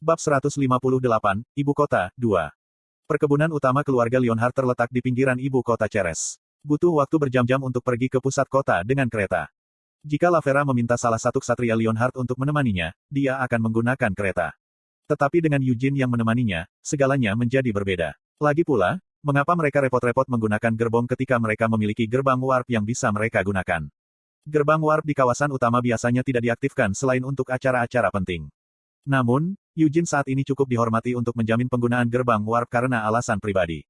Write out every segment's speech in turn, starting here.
Bab 158, Ibu Kota, 2. Perkebunan utama keluarga Lionheart terletak di pinggiran ibu kota Ceres. Butuh waktu berjam-jam untuk pergi ke pusat kota dengan kereta. Jika Lavera meminta salah satu ksatria Lionheart untuk menemaninya, dia akan menggunakan kereta. Tetapi dengan Eugene yang menemaninya, segalanya menjadi berbeda. Lagi pula, mengapa mereka repot-repot menggunakan gerbong ketika mereka memiliki gerbang warp yang bisa mereka gunakan? Gerbang warp di kawasan utama biasanya tidak diaktifkan selain untuk acara-acara penting. Namun, Eugene saat ini cukup dihormati untuk menjamin penggunaan gerbang warp karena alasan pribadi.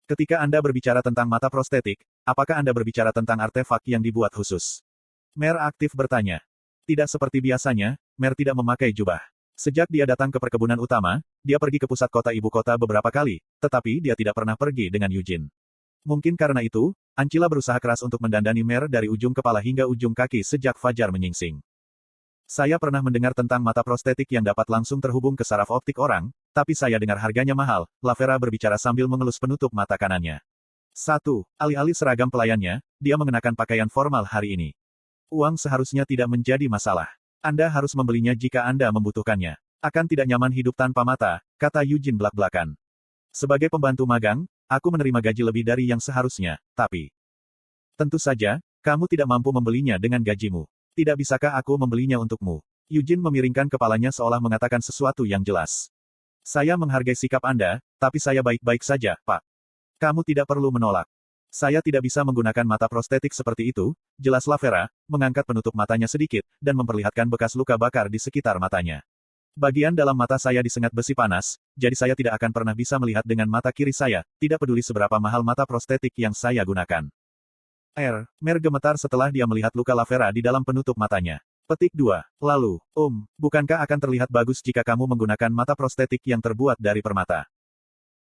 Ketika Anda berbicara tentang mata prostetik, apakah Anda berbicara tentang artefak yang dibuat khusus? Mer aktif bertanya. Tidak seperti biasanya, Mer tidak memakai jubah. Sejak dia datang ke perkebunan utama, dia pergi ke pusat kota ibu kota beberapa kali, tetapi dia tidak pernah pergi dengan Eugene. Mungkin karena itu, Ancila berusaha keras untuk mendandani Mer dari ujung kepala hingga ujung kaki sejak fajar menyingsing. Saya pernah mendengar tentang mata prostetik yang dapat langsung terhubung ke saraf optik orang, tapi saya dengar harganya mahal, Lavera berbicara sambil mengelus penutup mata kanannya. 1. Alih-alih seragam pelayannya, dia mengenakan pakaian formal hari ini. Uang seharusnya tidak menjadi masalah. Anda harus membelinya jika Anda membutuhkannya. Akan tidak nyaman hidup tanpa mata, kata Eugene belak-belakan. Sebagai pembantu magang, aku menerima gaji lebih dari yang seharusnya, tapi... Tentu saja, kamu tidak mampu membelinya dengan gajimu. Tidak bisakah aku membelinya untukmu? Eugene memiringkan kepalanya seolah mengatakan sesuatu yang jelas. Saya menghargai sikap Anda, tapi saya baik-baik saja, Pak. Kamu tidak perlu menolak. Saya tidak bisa menggunakan mata prostetik seperti itu, jelas Lavera, mengangkat penutup matanya sedikit, dan memperlihatkan bekas luka bakar di sekitar matanya. Bagian dalam mata saya disengat besi panas, jadi saya tidak akan pernah bisa melihat dengan mata kiri saya, tidak peduli seberapa mahal mata prostetik yang saya gunakan. Mer gemetar setelah dia melihat luka Lavera di dalam penutup matanya. Petik 2. Lalu, bukankah akan terlihat bagus jika kamu menggunakan mata prostetik yang terbuat dari permata?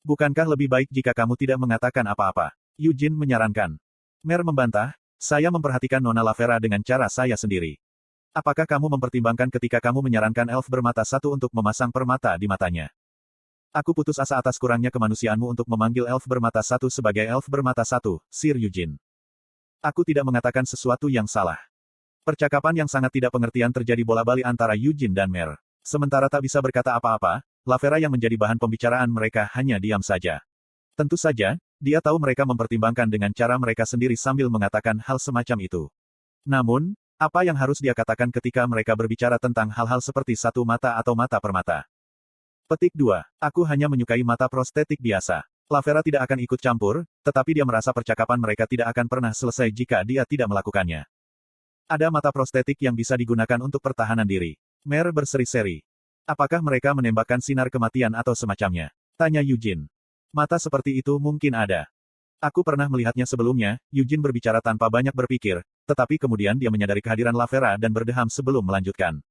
Bukankah lebih baik jika kamu tidak mengatakan apa-apa? Eugene menyarankan. Mer membantah, saya memperhatikan Nona Lavera dengan cara saya sendiri. Apakah kamu mempertimbangkan ketika kamu menyarankan elf bermata satu untuk memasang permata di matanya? Aku putus asa atas kurangnya kemanusiaanmu untuk memanggil elf bermata satu sebagai elf bermata satu, Sir Eugene. Aku tidak mengatakan sesuatu yang salah. Percakapan yang sangat tidak pengertian terjadi bola-balik antara Eugene dan Mer. Sementara tak bisa berkata apa-apa, Lavera yang menjadi bahan pembicaraan mereka hanya diam saja. Tentu saja, dia tahu mereka mempertimbangkan dengan cara mereka sendiri sambil mengatakan hal semacam itu. Namun, apa yang harus dia katakan ketika mereka berbicara tentang hal-hal seperti satu mata atau mata permata? Petik 2. Aku hanya menyukai mata prostetik biasa. Lavera tidak akan ikut campur, tetapi dia merasa percakapan mereka tidak akan pernah selesai jika dia tidak melakukannya. Ada mata prostetik yang bisa digunakan untuk pertahanan diri. Mer berseri-seri. Apakah mereka menembakkan sinar kematian atau semacamnya? Tanya Eugene. Mata seperti itu mungkin ada. Aku pernah melihatnya sebelumnya, Eugene berbicara tanpa banyak berpikir, tetapi kemudian dia menyadari kehadiran Lavera dan berdeham sebelum melanjutkan.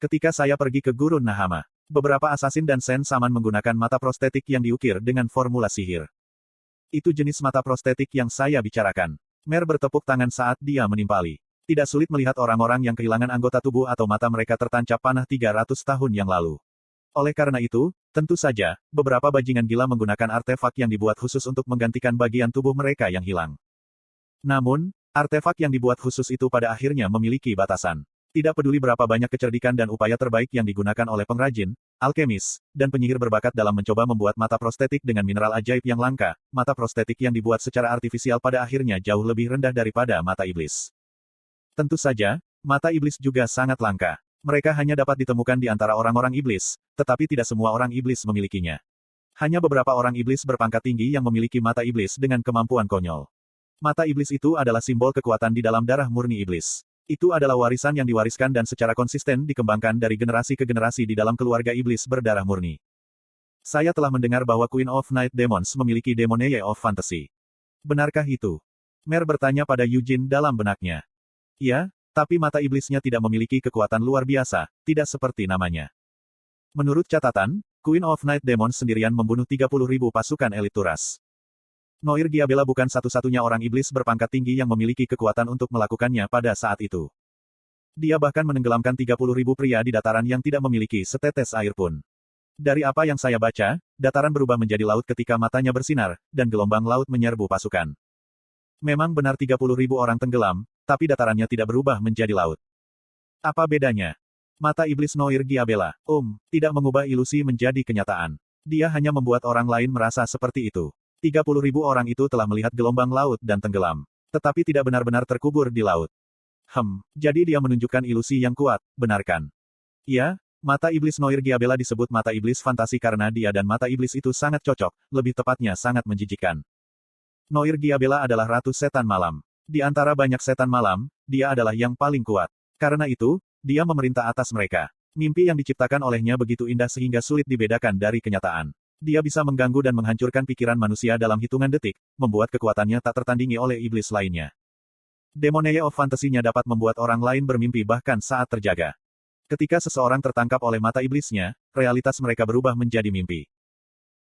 Ketika saya pergi ke Gurun Nahama, beberapa asasin dan Sen Saman menggunakan mata prostetik yang diukir dengan formula sihir. Itu jenis mata prostetik yang saya bicarakan. Mer bertepuk tangan saat dia menimpali. Tidak sulit melihat orang-orang yang kehilangan anggota tubuh atau mata mereka tertancap panah 300 tahun yang lalu. Oleh karena itu, tentu saja, beberapa bajingan gila menggunakan artefak yang dibuat khusus untuk menggantikan bagian tubuh mereka yang hilang. Namun, artefak yang dibuat khusus itu pada akhirnya memiliki batasan. Tidak peduli berapa banyak kecerdikan dan upaya terbaik yang digunakan oleh pengrajin, alkemis, dan penyihir berbakat dalam mencoba membuat mata prostetik dengan mineral ajaib yang langka, mata prostetik yang dibuat secara artifisial pada akhirnya jauh lebih rendah daripada mata iblis. Tentu saja, mata iblis juga sangat langka. Mereka hanya dapat ditemukan di antara orang-orang iblis, tetapi tidak semua orang iblis memilikinya. Hanya beberapa orang iblis berpangkat tinggi yang memiliki mata iblis dengan kemampuan konyol. Mata iblis itu adalah simbol kekuatan di dalam darah murni iblis. Itu adalah warisan yang diwariskan dan secara konsisten dikembangkan dari generasi ke generasi di dalam keluarga iblis berdarah murni. Saya telah mendengar bahwa Queen of Night Demons memiliki Demonae of Fantasy. Benarkah itu? Mer bertanya pada Eugene dalam benaknya. Iya, tapi mata iblisnya tidak memiliki kekuatan luar biasa, tidak seperti namanya. Menurut catatan, Queen of Night Demons sendirian membunuh 30.000 pasukan elit Turas. Noir Giabella bukan satu-satunya orang iblis berpangkat tinggi yang memiliki kekuatan untuk melakukannya pada saat itu. Dia bahkan menenggelamkan 30.000 pria di dataran yang tidak memiliki setetes air pun. Dari apa yang saya baca, dataran berubah menjadi laut ketika matanya bersinar, dan gelombang laut menyerbu pasukan. Memang benar 30.000 orang tenggelam, tapi datarannya tidak berubah menjadi laut. Apa bedanya? Mata iblis Noir Giabella. Tidak mengubah ilusi menjadi kenyataan. Dia hanya membuat orang lain merasa seperti itu. 30.000 orang itu telah melihat gelombang laut dan tenggelam. Tetapi tidak benar-benar terkubur di laut. Jadi dia menunjukkan ilusi yang kuat, benarkan? Ya, mata iblis Noir Giabella disebut mata iblis fantasi karena dia dan mata iblis itu sangat cocok, lebih tepatnya sangat menjijikkan. Noir Giabella adalah ratu setan malam. Di antara banyak setan malam, dia adalah yang paling kuat. Karena itu, dia memerintah atas mereka. Mimpi yang diciptakan olehnya begitu indah sehingga sulit dibedakan dari kenyataan. Dia bisa mengganggu dan menghancurkan pikiran manusia dalam hitungan detik, membuat kekuatannya tak tertandingi oleh iblis lainnya. Demoniae of Fantasy-nya dapat membuat orang lain bermimpi bahkan saat terjaga. Ketika seseorang tertangkap oleh mata iblisnya, realitas mereka berubah menjadi mimpi.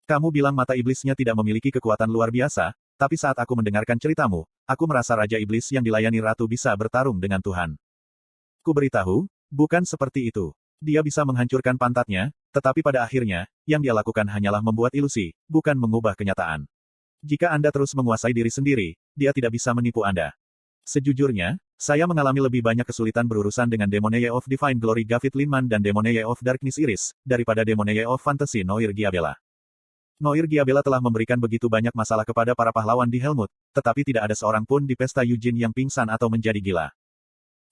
Kamu bilang mata iblisnya tidak memiliki kekuatan luar biasa, tapi saat aku mendengarkan ceritamu, aku merasa Raja Iblis yang dilayani Ratu bisa bertarung dengan Tuhan. Ku beritahu, bukan seperti itu. Dia bisa menghancurkan pantatnya, tetapi pada akhirnya, yang dia lakukan hanyalah membuat ilusi, bukan mengubah kenyataan. Jika Anda terus menguasai diri sendiri, dia tidak bisa menipu Anda. Sejujurnya, saya mengalami lebih banyak kesulitan berurusan dengan Demoniae of Divine Glory Gavit Linman dan Demoniae of Darkness Iris, daripada Demoniae of Fantasy Noir Giabella. Noir Giabella telah memberikan begitu banyak masalah kepada para pahlawan di Helmut, tetapi tidak ada seorang pun di pesta Eugene yang pingsan atau menjadi gila.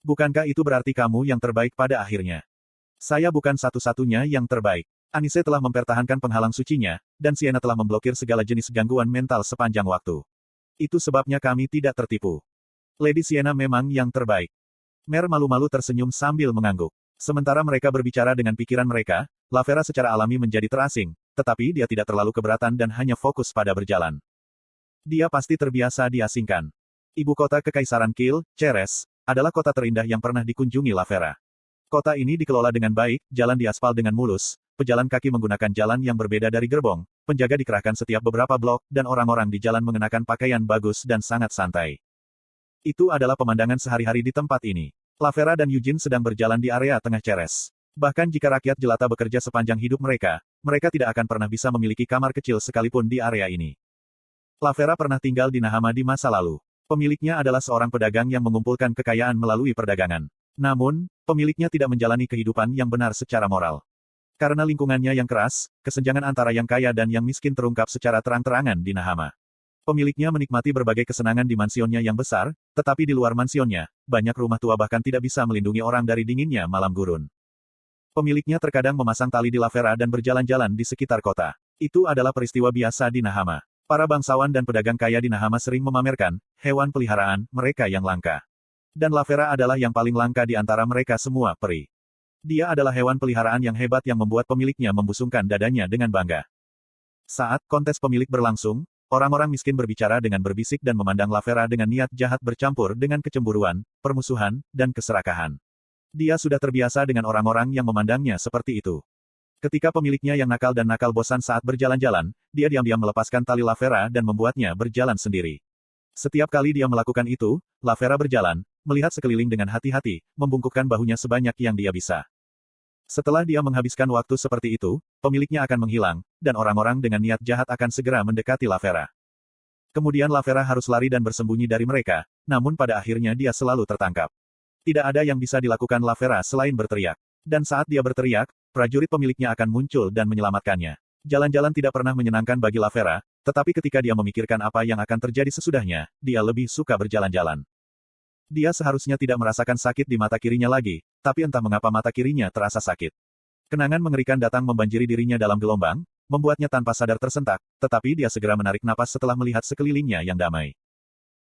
Bukankah itu berarti kamu yang terbaik pada akhirnya? Saya bukan satu-satunya yang terbaik. Anise telah mempertahankan penghalang sucinya, dan Sienna telah memblokir segala jenis gangguan mental sepanjang waktu. Itu sebabnya kami tidak tertipu. Lady Sienna memang yang terbaik. Mer malu-malu tersenyum sambil mengangguk. Sementara mereka berbicara dengan pikiran mereka, Lavera secara alami menjadi terasing, tetapi dia tidak terlalu keberatan dan hanya fokus pada berjalan. Dia pasti terbiasa diasingkan. Ibu kota Kekaisaran Kiel, Ceres, adalah kota terindah yang pernah dikunjungi Lavera. Kota ini dikelola dengan baik, jalan diaspal dengan mulus, pejalan kaki menggunakan jalan yang berbeda dari gerbong, penjaga dikerahkan setiap beberapa blok, dan orang-orang di jalan mengenakan pakaian bagus dan sangat santai. Itu adalah pemandangan sehari-hari di tempat ini. Lavera dan Eugene sedang berjalan di area tengah Ceres. Bahkan jika rakyat jelata bekerja sepanjang hidup mereka, mereka tidak akan pernah bisa memiliki kamar kecil sekalipun di area ini. Lavera pernah tinggal di Nahama di masa lalu. Pemiliknya adalah seorang pedagang yang mengumpulkan kekayaan melalui perdagangan. Namun, pemiliknya tidak menjalani kehidupan yang benar secara moral. Karena lingkungannya yang keras, kesenjangan antara yang kaya dan yang miskin terungkap secara terang-terangan di Nahama. Pemiliknya menikmati berbagai kesenangan di mansionnya yang besar, tetapi di luar mansionnya, banyak rumah tua bahkan tidak bisa melindungi orang dari dinginnya malam gurun. Pemiliknya terkadang memasang tali di Lavera dan berjalan-jalan di sekitar kota. Itu adalah peristiwa biasa di Nahama. Para bangsawan dan pedagang kaya di Nahama sering memamerkan hewan peliharaan mereka yang langka. Dan Lavera adalah yang paling langka di antara mereka semua, peri. Dia adalah hewan peliharaan yang hebat yang membuat pemiliknya membusungkan dadanya dengan bangga. Saat kontes pemilik berlangsung, orang-orang miskin berbicara dengan berbisik dan memandang Lavera dengan niat jahat bercampur dengan kecemburuan, permusuhan, dan keserakahan. Dia sudah terbiasa dengan orang-orang yang memandangnya seperti itu. Ketika pemiliknya yang nakal dan nakal bosan saat berjalan-jalan, dia diam-diam melepaskan tali Lavera dan membuatnya berjalan sendiri. Setiap kali dia melakukan itu, Lavera berjalan, melihat sekeliling dengan hati-hati, membungkukkan bahunya sebanyak yang dia bisa. Setelah dia menghabiskan waktu seperti itu, pemiliknya akan menghilang, dan orang-orang dengan niat jahat akan segera mendekati Lavera. Kemudian Lavera harus lari dan bersembunyi dari mereka, namun pada akhirnya dia selalu tertangkap. Tidak ada yang bisa dilakukan Lavera selain berteriak. Dan saat dia berteriak, prajurit pemiliknya akan muncul dan menyelamatkannya. Jalan-jalan tidak pernah menyenangkan bagi Lavera, tetapi ketika dia memikirkan apa yang akan terjadi sesudahnya, dia lebih suka berjalan-jalan. Dia seharusnya tidak merasakan sakit di mata kirinya lagi, tapi entah mengapa mata kirinya terasa sakit. Kenangan mengerikan datang membanjiri dirinya dalam gelombang, membuatnya tanpa sadar tersentak, tetapi dia segera menarik napas setelah melihat sekelilingnya yang damai.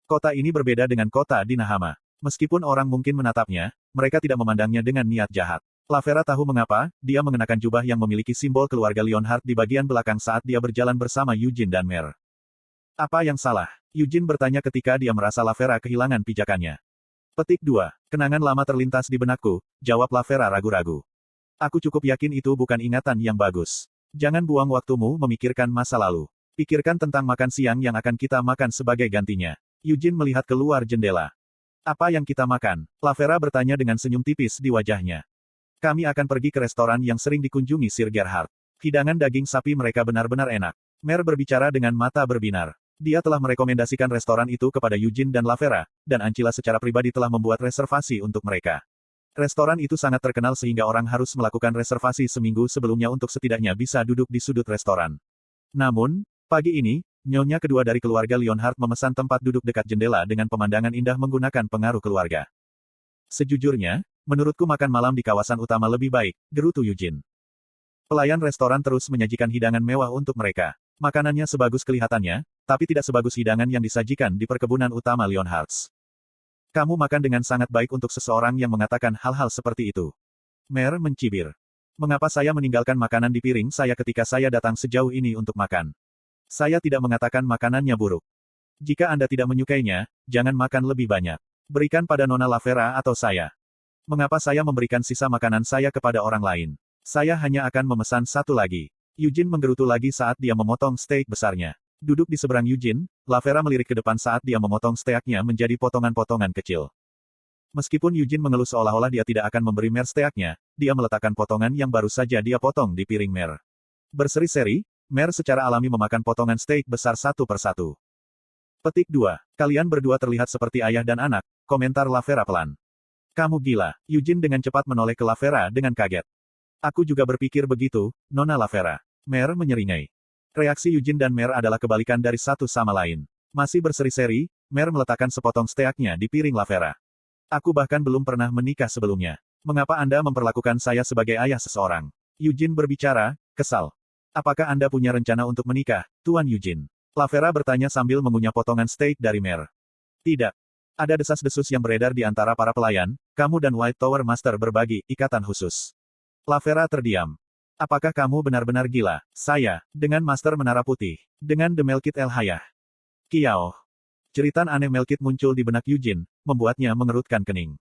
Kota ini berbeda dengan kota di Nahama. Meskipun orang mungkin menatapnya, mereka tidak memandangnya dengan niat jahat. Lavera tahu mengapa, dia mengenakan jubah yang memiliki simbol keluarga Leonhard di bagian belakang saat dia berjalan bersama Eugene dan Mer. Apa yang salah? Eugene bertanya ketika dia merasa Lavera kehilangan pijakannya. Petik 2. Kenangan lama terlintas di benakku, jawab Lavera ragu-ragu. Aku cukup yakin itu bukan ingatan yang bagus. Jangan buang waktumu memikirkan masa lalu. Pikirkan tentang makan siang yang akan kita makan sebagai gantinya. Eugene melihat keluar jendela. Apa yang kita makan? Lavera bertanya dengan senyum tipis di wajahnya. Kami akan pergi ke restoran yang sering dikunjungi Sir Gerhard. Hidangan daging sapi mereka benar-benar enak. Mer berbicara dengan mata berbinar. Dia telah merekomendasikan restoran itu kepada Eugene dan Lavera, dan Ancila secara pribadi telah membuat reservasi untuk mereka. Restoran itu sangat terkenal sehingga orang harus melakukan reservasi seminggu sebelumnya untuk setidaknya bisa duduk di sudut restoran. Namun, pagi ini, nyonya kedua dari keluarga Leonhardt memesan tempat duduk dekat jendela dengan pemandangan indah menggunakan pengaruh keluarga. Sejujurnya, menurutku makan malam di kawasan utama lebih baik, gerutu Eugene. Pelayan restoran terus menyajikan hidangan mewah untuk mereka. Makanannya sebagus kelihatannya, tapi tidak sebagus hidangan yang disajikan di perkebunan utama Leonhardt. Kamu makan dengan sangat baik untuk seseorang yang mengatakan hal-hal seperti itu. Mer mencibir. Mengapa saya meninggalkan makanan di piring saya ketika saya datang sejauh ini untuk makan? Saya tidak mengatakan makanannya buruk. Jika Anda tidak menyukainya, jangan makan lebih banyak. Berikan pada Nona Lavera atau saya. Mengapa saya memberikan sisa makanan saya kepada orang lain? Saya hanya akan memesan satu lagi. Eugene menggerutu lagi saat dia memotong steak besarnya. Duduk di seberang Eugene, Lavera melirik ke depan saat dia memotong steaknya menjadi potongan-potongan kecil. Meskipun Eugene mengelus seolah-olah dia tidak akan memberi Mer steaknya, dia meletakkan potongan yang baru saja dia potong di piring Mer. Berseri-seri, Mer secara alami memakan potongan steak besar satu persatu. Petik 2. Kalian berdua terlihat seperti ayah dan anak, komentar Lavera pelan. Kamu gila, Eugene dengan cepat menoleh ke Lavera dengan kaget. Aku juga berpikir begitu, Nona Lavera. Mer menyeringai. Reaksi Eugene dan Mer adalah kebalikan dari satu sama lain. Masih berseri-seri, Mer meletakkan sepotong steaknya di piring Lavera. Aku bahkan belum pernah menikah sebelumnya. Mengapa Anda memperlakukan saya sebagai ayah seseorang? Eugene berbicara, kesal. Apakah Anda punya rencana untuk menikah, Tuan Eugene? Lavera bertanya sambil mengunyah potongan steak dari Mer. Tidak. Ada desas-desus yang beredar di antara para pelayan, kamu dan White Tower Master berbagi ikatan khusus. Lavera terdiam. Apakah kamu benar-benar gila? Saya, dengan Master Menara Putih, dengan The Melkit El Hayah. Kiao. Jeritan aneh Melkit muncul di benak Eugene, membuatnya mengerutkan kening.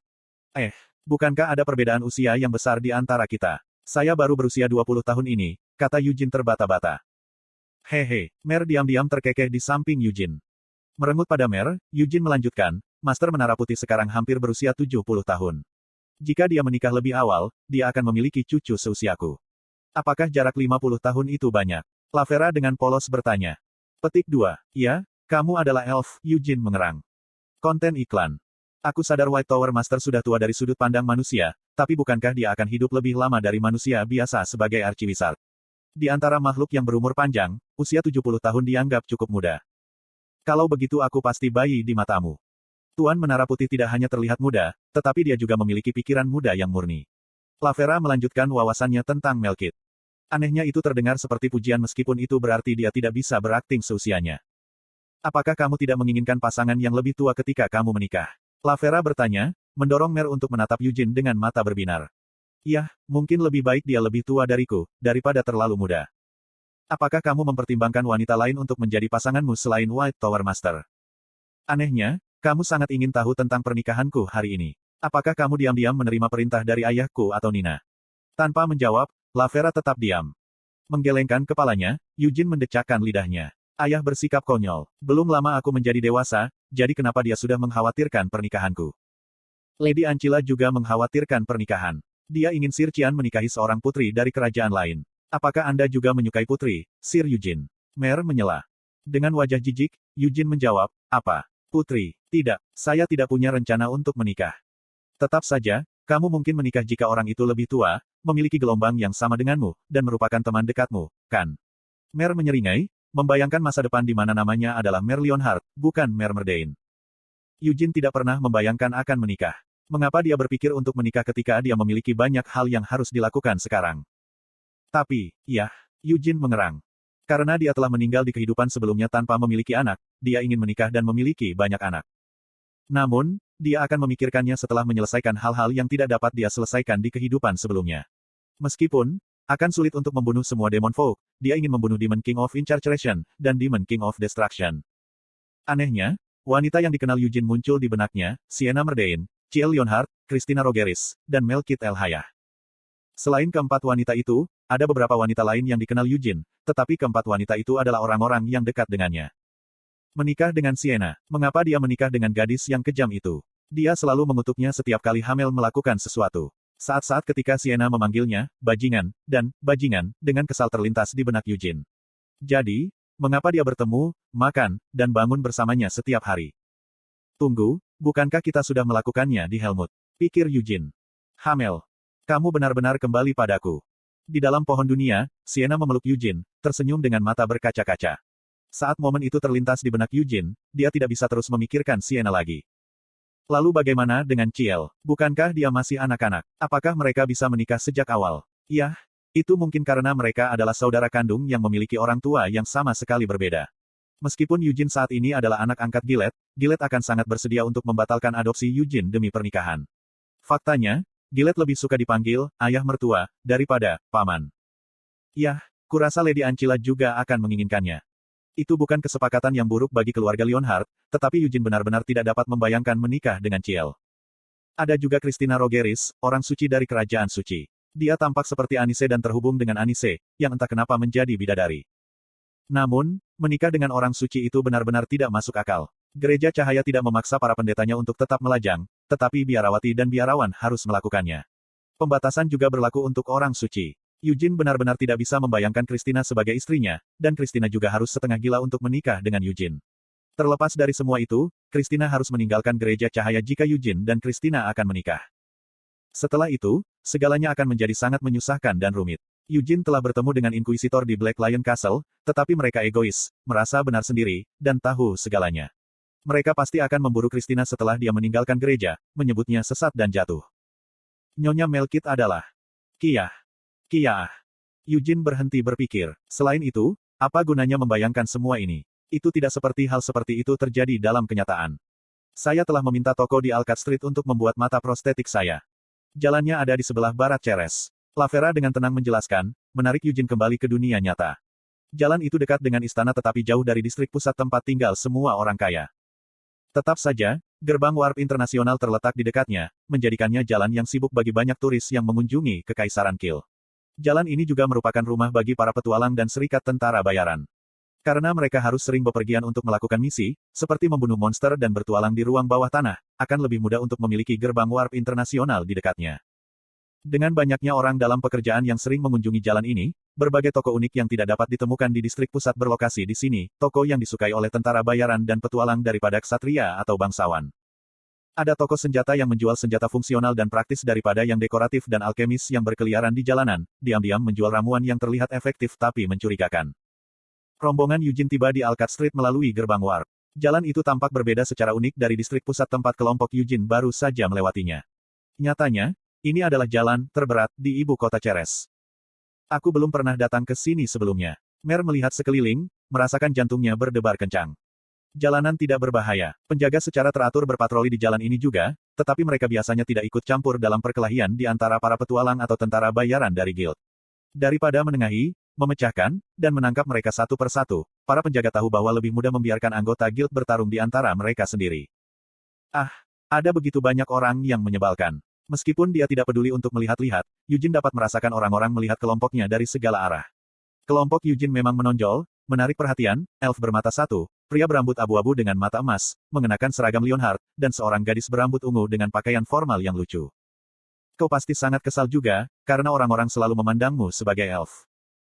Bukankah ada perbedaan usia yang besar di antara kita? Saya baru berusia 20 tahun ini, kata Eugene terbata-bata. Hehe, Mer diam-diam terkekeh di samping Eugene. Merengut pada Mer, Eugene melanjutkan, Master Menara Putih sekarang hampir berusia 70 tahun. Jika dia menikah lebih awal, dia akan memiliki cucu seusiaku. Apakah jarak 50 tahun itu banyak? Lavera dengan polos bertanya. Petik 2. Ya, kamu adalah elf, Eugene mengerang. Konten iklan. Aku sadar White Tower Master sudah tua dari sudut pandang manusia, tapi bukankah dia akan hidup lebih lama dari manusia biasa sebagai archivisard? Di antara makhluk yang berumur panjang, usia 70 tahun dianggap cukup muda. Kalau begitu aku pasti bayi di matamu. Tuan Menara Putih tidak hanya terlihat muda, tetapi dia juga memiliki pikiran muda yang murni. Lavera melanjutkan wawasannya tentang Melkit. Anehnya itu terdengar seperti pujian meskipun itu berarti dia tidak bisa berakting seusianya. Apakah kamu tidak menginginkan pasangan yang lebih tua ketika kamu menikah? Lavera bertanya, mendorong Mer untuk menatap Eugene dengan mata berbinar. Yah, mungkin lebih baik dia lebih tua dariku, daripada terlalu muda. Apakah kamu mempertimbangkan wanita lain untuk menjadi pasanganmu selain White Tower Master? Anehnya, kamu sangat ingin tahu tentang pernikahanku hari ini. Apakah kamu diam-diam menerima perintah dari ayahku atau Nina? Tanpa menjawab, Lavera tetap diam. Menggelengkan kepalanya, Eugene mendecakkan lidahnya. Ayah bersikap konyol. Belum lama aku menjadi dewasa, jadi kenapa dia sudah mengkhawatirkan pernikahanku? Lady Ancilla juga mengkhawatirkan pernikahan. Dia ingin Sir Qian menikahi seorang putri dari kerajaan lain. Apakah Anda juga menyukai putri, Sir Eugene? Mer menyela. Dengan wajah jijik, Eugene menjawab, apa? Putri, tidak, saya tidak punya rencana untuk menikah. Tetap saja, kamu mungkin menikah jika orang itu lebih tua, memiliki gelombang yang sama denganmu, dan merupakan teman dekatmu, kan? Mer menyeringai, membayangkan masa depan di mana namanya adalah Mer Leonhardt, bukan Mer Merdane. Eugene tidak pernah membayangkan akan menikah. Mengapa dia berpikir untuk menikah ketika dia memiliki banyak hal yang harus dilakukan sekarang? Tapi, ya, Eugene mengerang. Karena dia telah meninggal di kehidupan sebelumnya tanpa memiliki anak, dia ingin menikah dan memiliki banyak anak. Namun, dia akan memikirkannya setelah menyelesaikan hal-hal yang tidak dapat dia selesaikan di kehidupan sebelumnya. Meskipun, akan sulit untuk membunuh semua Demon Folk, dia ingin membunuh Demon King of Incarceration, dan Demon King of Destruction. Anehnya, wanita yang dikenal Eugene muncul di benaknya, Sienna Merdane, Ciel Leonhardt, Christina Rogeris, dan Melkit El Hayah. Selain keempat wanita itu, ada beberapa wanita lain yang dikenal Eugene, tetapi keempat wanita itu adalah orang-orang yang dekat dengannya. Menikah dengan Sienna, mengapa dia menikah dengan gadis yang kejam itu? Dia selalu mengutuknya setiap kali Hamel melakukan sesuatu. Saat-saat ketika Sienna memanggilnya, bajingan, dan bajingan, dengan kesal terlintas di benak Eugene. Jadi, mengapa dia bertemu, makan, dan bangun bersamanya setiap hari? Tunggu, bukankah kita sudah melakukannya di Helmut? Pikir Eugene. Hamel. Kamu benar-benar kembali padaku. Di dalam pohon dunia, Sienna memeluk Eugene, tersenyum dengan mata berkaca-kaca. Saat momen itu terlintas di benak Eugene, dia tidak bisa terus memikirkan Sienna lagi. Lalu bagaimana dengan Ciel? Bukankah dia masih anak-anak? Apakah mereka bisa menikah sejak awal? Iya, itu mungkin karena mereka adalah saudara kandung yang memiliki orang tua yang sama sekali berbeda. Meskipun Eugene saat ini adalah anak angkat Gillette, Gillette akan sangat bersedia untuk membatalkan adopsi Eugene demi pernikahan. Faktanya, Gillette lebih suka dipanggil ayah mertua daripada paman. Yah, kurasa Lady Ancilla juga akan menginginkannya. Itu bukan kesepakatan yang buruk bagi keluarga Lionheart, tetapi Eugene benar-benar tidak dapat membayangkan menikah dengan Ciel. Ada juga Christina Rogeris, orang suci dari Kerajaan Suci. Dia tampak seperti Anise dan terhubung dengan Anise, yang entah kenapa menjadi bidadari. Namun, menikah dengan orang suci itu benar-benar tidak masuk akal. Gereja Cahaya tidak memaksa para pendetanya untuk tetap melajang, tetapi biarawati dan biarawan harus melakukannya. Pembatasan juga berlaku untuk orang suci. Eugene benar-benar tidak bisa membayangkan Christina sebagai istrinya, dan Christina juga harus setengah gila untuk menikah dengan Eugene. Terlepas dari semua itu, Christina harus meninggalkan Gereja Cahaya jika Eugene dan Christina akan menikah. Setelah itu, segalanya akan menjadi sangat menyusahkan dan rumit. Eugene telah bertemu dengan Inquisitor di Black Lion Castle, tetapi mereka egois, merasa benar sendiri, dan tahu segalanya. Mereka pasti akan memburu Christina setelah dia meninggalkan gereja, menyebutnya sesat dan jatuh. Nyonya Melkit adalah Kiyah. Kiyah. Eugene berhenti berpikir. Selain itu, apa gunanya membayangkan semua ini? Itu tidak seperti hal seperti itu terjadi dalam kenyataan. Saya telah meminta toko di Alcott Street untuk membuat mata prostetik saya. Jalannya ada di sebelah barat Ceres. Lavera dengan tenang menjelaskan, menarik Eugene kembali ke dunia nyata. Jalan itu dekat dengan istana tetapi jauh dari distrik pusat tempat tinggal semua orang kaya. Tetap saja, gerbang warp internasional terletak di dekatnya, menjadikannya jalan yang sibuk bagi banyak turis yang mengunjungi Kekaisaran Kill. Jalan ini juga merupakan rumah bagi para petualang dan serikat tentara bayaran. Karena mereka harus sering bepergian untuk melakukan misi, seperti membunuh monster dan bertualang di ruang bawah tanah, akan lebih mudah untuk memiliki gerbang warp internasional di dekatnya. Dengan banyaknya orang dalam pekerjaan yang sering mengunjungi jalan ini, berbagai toko unik yang tidak dapat ditemukan di distrik pusat berlokasi di sini, toko yang disukai oleh tentara bayaran dan petualang daripada ksatria atau bangsawan. Ada toko senjata yang menjual senjata fungsional dan praktis daripada yang dekoratif dan alkemis yang berkeliaran di jalanan, diam-diam menjual ramuan yang terlihat efektif tapi mencurigakan. Rombongan Eugene tiba di Alcott Street melalui gerbang warp. Jalan itu tampak berbeda secara unik dari distrik pusat tempat kelompok Eugene baru saja melewatinya. Nyatanya, ini adalah jalan terberat di ibu kota Ceres. Aku belum pernah datang ke sini sebelumnya. Mer melihat sekeliling, merasakan jantungnya berdebar kencang. Jalanan tidak berbahaya. Penjaga secara teratur berpatroli di jalan ini juga, tetapi mereka biasanya tidak ikut campur dalam perkelahian di antara para petualang atau tentara bayaran dari guild. Daripada menengahi, memecahkan, dan menangkap mereka satu persatu, para penjaga tahu bahwa lebih mudah membiarkan anggota guild bertarung di antara mereka sendiri. Ah, ada begitu banyak orang yang menyebalkan. Meskipun dia tidak peduli untuk melihat-lihat, Eugene dapat merasakan orang-orang melihat kelompoknya dari segala arah. Kelompok Eugene memang menonjol, menarik perhatian, elf bermata satu, pria berambut abu-abu dengan mata emas, mengenakan seragam Lionheart, dan seorang gadis berambut ungu dengan pakaian formal yang lucu. Kau pasti sangat kesal juga, karena orang-orang selalu memandangmu sebagai elf.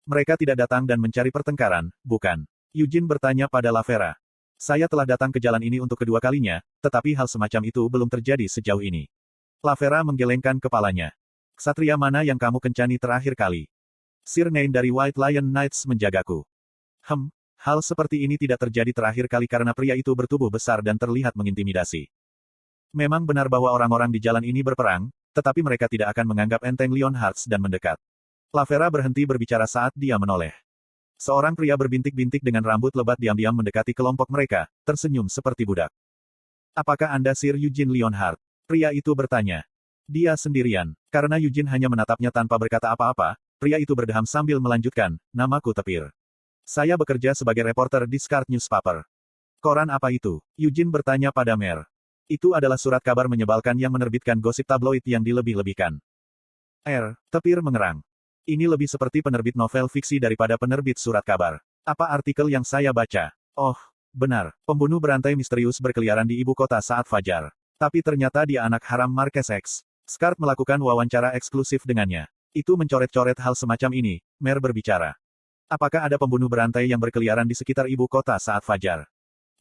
Mereka tidak datang dan mencari pertengkaran, bukan? Eugene bertanya pada Lavera. Saya telah datang ke jalan ini untuk kedua kalinya, tetapi hal semacam itu belum terjadi sejauh ini. Lavera menggelengkan kepalanya. Ksatria mana yang kamu kencani terakhir kali? Sir Nain dari White Lion Knights menjagaku. Hal seperti ini tidak terjadi terakhir kali karena pria itu bertubuh besar dan terlihat mengintimidasi. Memang benar bahwa orang-orang di jalan ini berperang, tetapi mereka tidak akan menganggap enteng Lionhearts dan mendekat. Lavera berhenti berbicara saat dia menoleh. Seorang pria berbintik-bintik dengan rambut lebat diam-diam mendekati kelompok mereka, tersenyum seperti budak. Apakah Anda Sir Eugene Lionheart? Pria itu bertanya. Dia sendirian. Karena Eugene hanya menatapnya tanpa berkata apa-apa, pria itu berdeham sambil melanjutkan, namaku Tepir. Saya bekerja sebagai reporter di Scarlet Newspaper. Koran apa itu? Eugene bertanya pada Mer. Itu adalah surat kabar menyebalkan yang menerbitkan gosip tabloid yang dilebih-lebihkan. Tepir mengerang. Ini lebih seperti penerbit novel fiksi daripada penerbit surat kabar. Apa artikel yang saya baca? Oh, benar. Pembunuh berantai misterius berkeliaran di ibu kota saat fajar. Tapi ternyata dia anak haram Marquess X. Scarlet melakukan wawancara eksklusif dengannya. Itu mencoret-coret hal semacam ini, Mer berbicara. Apakah ada pembunuh berantai yang berkeliaran di sekitar ibu kota saat fajar?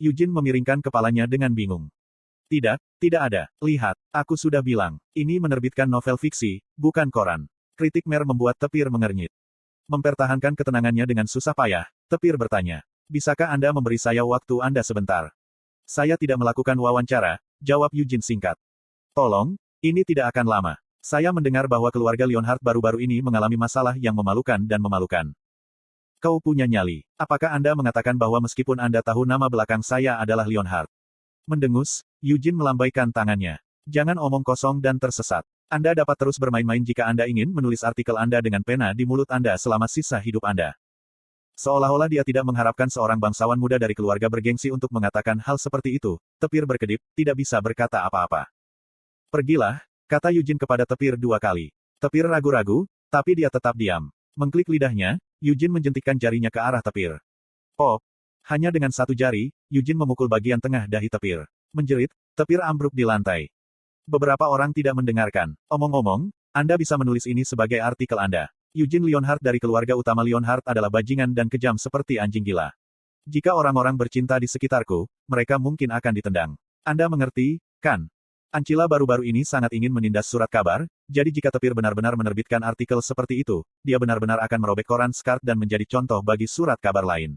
Eugene memiringkan kepalanya dengan bingung. Tidak, tidak ada. Lihat, aku sudah bilang. Ini menerbitkan novel fiksi, bukan koran. Kritik Mer membuat Tepir mengernyit. Mempertahankan ketenangannya dengan susah payah, Tepir bertanya. Bisakah Anda memberi saya waktu Anda sebentar? Saya tidak melakukan wawancara, jawab Eugene singkat. Tolong, ini tidak akan lama. Saya mendengar bahwa keluarga Leonhardt baru-baru ini mengalami masalah yang memalukan dan memalukan. Kau punya nyali. Apakah Anda mengatakan bahwa meskipun Anda tahu nama belakang saya adalah Leonhardt? Mendengus, Eugene melambaikan tangannya. Jangan omong kosong dan tersesat. Anda dapat terus bermain-main jika Anda ingin menulis artikel Anda dengan pena di mulut Anda selama sisa hidup Anda. Seolah-olah dia tidak mengharapkan seorang bangsawan muda dari keluarga bergengsi untuk mengatakan hal seperti itu, Tepir berkedip, tidak bisa berkata apa-apa. Pergilah, kata Eugene kepada Tepir 2 kali. Tepir ragu-ragu, tapi dia tetap diam. Mengklik lidahnya, Eugene menjentikkan jarinya ke arah Tepir. Pop! Hanya dengan satu jari, Eugene memukul bagian tengah dahi Tepir. Menjerit, Tepir ambruk di lantai. Beberapa orang tidak mendengarkan. Omong-omong, Anda bisa menulis ini sebagai artikel Anda. Eugene Leonhardt dari keluarga utama Leonhardt adalah bajingan dan kejam seperti anjing gila. Jika orang-orang bercinta di sekitarku, mereka mungkin akan ditendang. Anda mengerti, kan? Ancila baru-baru ini sangat ingin menindas surat kabar, jadi jika Tepir benar-benar menerbitkan artikel seperti itu, dia benar-benar akan merobek koran Skart dan menjadi contoh bagi surat kabar lain.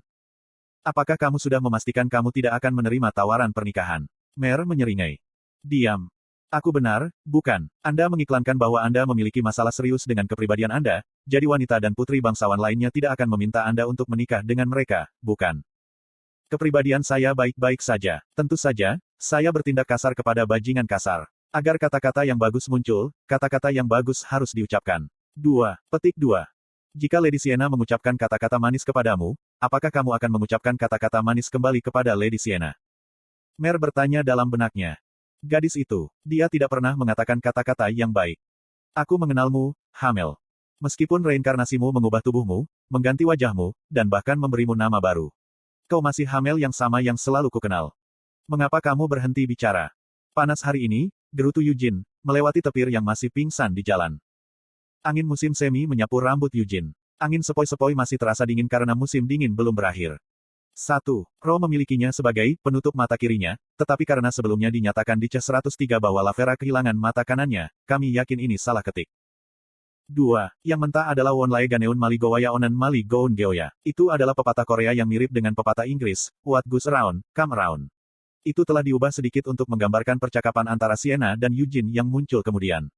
Apakah kamu sudah memastikan kamu tidak akan menerima tawaran pernikahan? Mer menyeringai. Diam. Aku benar, bukan. Anda mengiklankan bahwa Anda memiliki masalah serius dengan kepribadian Anda, jadi wanita dan putri bangsawan lainnya tidak akan meminta Anda untuk menikah dengan mereka, bukan? Kepribadian saya baik-baik saja. Tentu saja, saya bertindak kasar kepada bajingan kasar. Agar kata-kata yang bagus muncul, kata-kata yang bagus harus diucapkan. 2. Jika Lady Sienna mengucapkan kata-kata manis kepadamu, apakah kamu akan mengucapkan kata-kata manis kembali kepada Lady Sienna? Mer bertanya dalam benaknya. Gadis itu, dia tidak pernah mengatakan kata-kata yang baik. Aku mengenalmu, Hamel. Meskipun reinkarnasimu mengubah tubuhmu, mengganti wajahmu, dan bahkan memberimu nama baru. Kau masih Hamel yang sama yang selalu kukenal. Mengapa kamu berhenti bicara? Panas hari ini, gerutu Eugene, melewati Tepir yang masih pingsan di jalan. Angin musim semi menyapu rambut Eugene. Angin sepoi-sepoi masih terasa dingin karena musim dingin belum berakhir. 1. Ro memilikinya sebagai penutup mata kirinya, tetapi karena sebelumnya dinyatakan di C103 bahwa Lavera kehilangan mata kanannya, kami yakin ini salah ketik. 2. Yang mentah adalah Wonlae Ganeun Mali Gowaya Onan Mali Goun Geoya. Itu adalah pepatah Korea yang mirip dengan pepatah Inggris, What goes around, come around. Itu telah diubah sedikit untuk menggambarkan percakapan antara Sienna dan Eugene yang muncul kemudian.